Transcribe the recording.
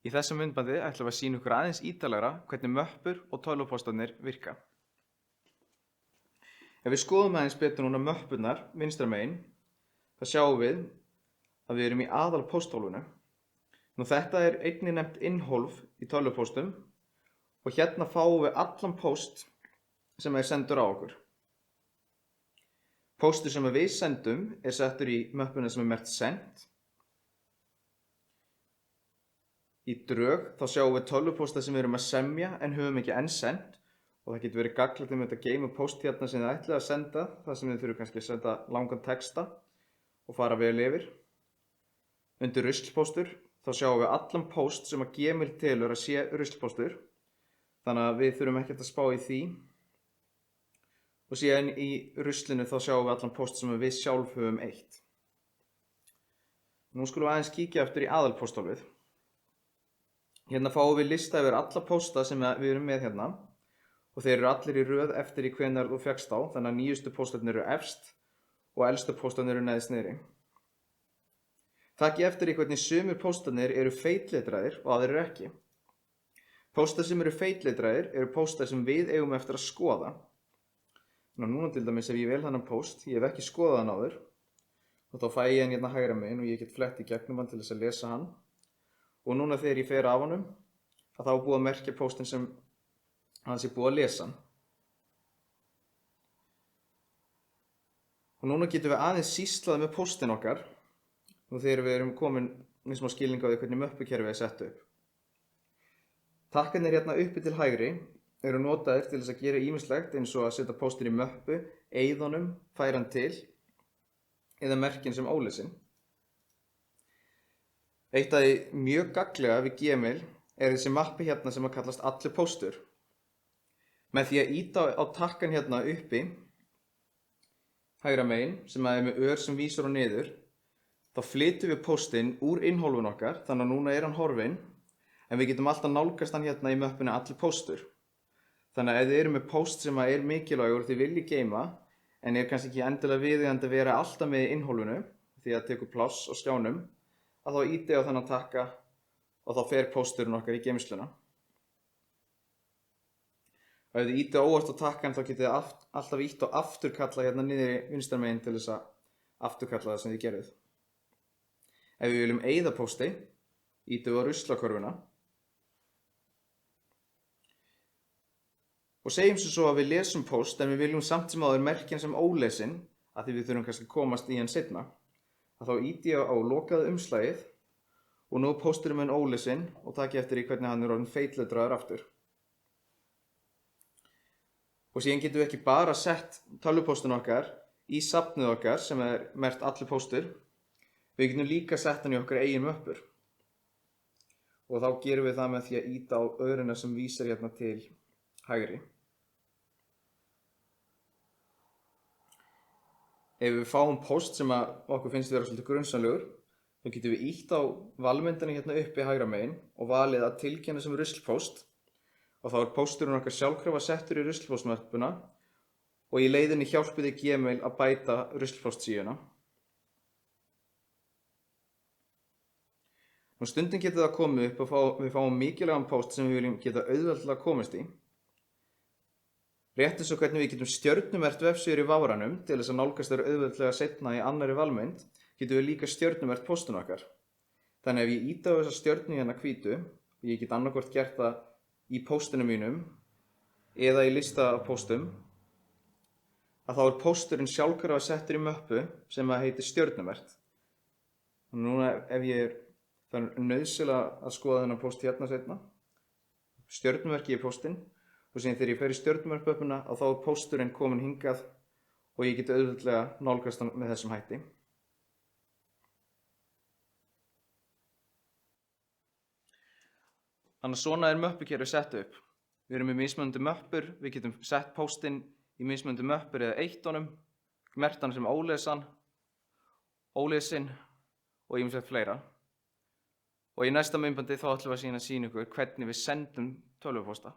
Í þessu myndbandi ætlum við að sýna ykkur aðeins ítarlegra hvernig möppur og tölvupóstarnir virka. Ef við skoðum aðeins betur núna möppurnar vinstra megin, þá sjáum við að við erum í aðalpósthólfinu. Nú þetta er einnig nefnt innhólf í tölvupóstum og hérna fáum við allan póst sem er sendur á okkur. Póstur sem við sendum er settur í möppuna sem er merkt sent. Í drög þá sjáum við tölvupósta sem við erum að semja en höfum ekki enn sent og það getur verið gagnlegt að geyma póst hérna sem þið ætlið að senda, þar sem þið þurfum kannski að senda langan texta og fara vel yfir. Undir ruslpóstur þá sjáum við allan póst sem að Gmail telur að sé ruslpóstur, þannig að við þurfum ekkert að spá í því. Og síðan í ruslinu þá sjáum við allan póst sem við sjálf höfum eytt. Nú skulum við aðeins kíkja aftur í aðalpósthólfið. Hérna fáum við lista yfir alla pósta sem við erum með hérna og þeir eru allir í röð eftir í hvenær þú fékkst á, þannig að nýjustu póstarnir eru efst og elstu póstarnir eru neðst niðri. Takið eftir í hvernig sumir póstarnir eru feitletraðir og aðrir ekki. Póstar sem eru feitletraðir eru póstar sem við eigum eftir að skoða. Núna til dæmis ef ég vel þennan póst, ég hef ekki skoðað hann áður og þá fæ ég hann hérna hægra megin og ég get flett í gegnum hann til þess að lesa hann. Og núna þegar ég fer af honum, að þá er búið að merkja póstinn sem hann sé búið að lesa hann. Og núna getum við aðeins sýslað með póstinn okkar, nú þegar við erum komin með smá skilning á því hvernig möppukerfið er sett upp. Takkarnir hérna uppi til hægri eru notaðir til þess að gera ýmislegt eins og að setja póstinn í möppu, eyða honum, færa hann til, eða merkin sem ólesin. Eitt af því mjög gagnlega við Gmail er þessi mappi hérna sem að kallast allir póstur. Með því að ýta á takkan hérna uppi, hægra megin, sem er með ör sem vísar á niður, þá flytjum við póstinn úr innhólfun okkar, þannig að núna er hann horfinn, en við getum alltaf nálgast hann hérna í möppunni allir póstur. Þannig að ef þið eru með póst sem er mikilvægur og þið viljið geyma, en er kannski ekki endilega viðeigandi að vera alltaf með í innhólfunu, því að tekur pláss á skjánum, að þá ýti á þennan takka og þá fer pósturinn okkar í geymsluna. Og ef þið ýti óvart á takkan þá getið þið alltaf ýtt á afturkalla hérna niður í vinstra megin til þess að afturkalla það sem þið gerðuð. Ef við viljum eyða pósti, ýtum við á ruslakörfuna. Og segjum svo að við lesum póst en við viljum samt sem áður merkja hann sem ólesin, af því við þurfum kannski að komast í hann seinna. Að þá ýti ég á lokaða umslagið og nú er pósturinn minn ólesin og takið eftir í hvernig hann er orðinn feitletraður aftur. Og síðan getum við ekki bara sett tölvupóstinn okkar í safnið okkar sem er merkt allir póstur, við getum líka sett hann í okkar eigin möppur. Og þá gerum við það með því að ýta á örina sem vísar hérna til hægri. Ef við fáum póst sem okkur finnst vera svolítið grunsamlegur, þá getum við ýtt á valmyndina hérna uppi hægra megin og valið að tilkynna sem ruslpóst og þá er pósturinn okkar sjálfkrafa settur í ruslpóstmöppuna og í leiðinni hjálpið þið Gmail að bæta ruslpóstsíðuna. Nú stundum getur það komið upp og við fáum mikilvægan póst sem við viljum geta auðveldlega komist í. Rétt eins og hvernig við getum stjörnumert vefsíður í váranum til þess að nálgast þær auðveldlega seinna í annarri valmynd, getum við líka stjörnumert póstinn okkar. Þannig ef ég ýti á þessa stjörnu hérna hvítu, og ég get annarkvort gert það í póstinu mínum eða í lista af póstum, að þá er pósturinn sjálfkrafa settur í möppu sem heitir stjörnumert. Og núna ef það er nauðsynlega að skoða þennan póst hérna seinna, stjörnumerki í póstinn, og síðan þegar ég fer í stjörnumerkmöppuna þá er pósturinn kominn hingað og ég get auðveldlega nálgast hann með þessum hætti. Þannig að svona er möppukerfið sett upp. Við erum með mismunandi möppur, við getum sett póstinn í mismunandi möppur eða eytt honum, merkt hann sem ólesin og ýmislegt fleira. Og í næsta myndbandi þá ætlum við að sýna ykkur hvernig við sendum tölvupósta.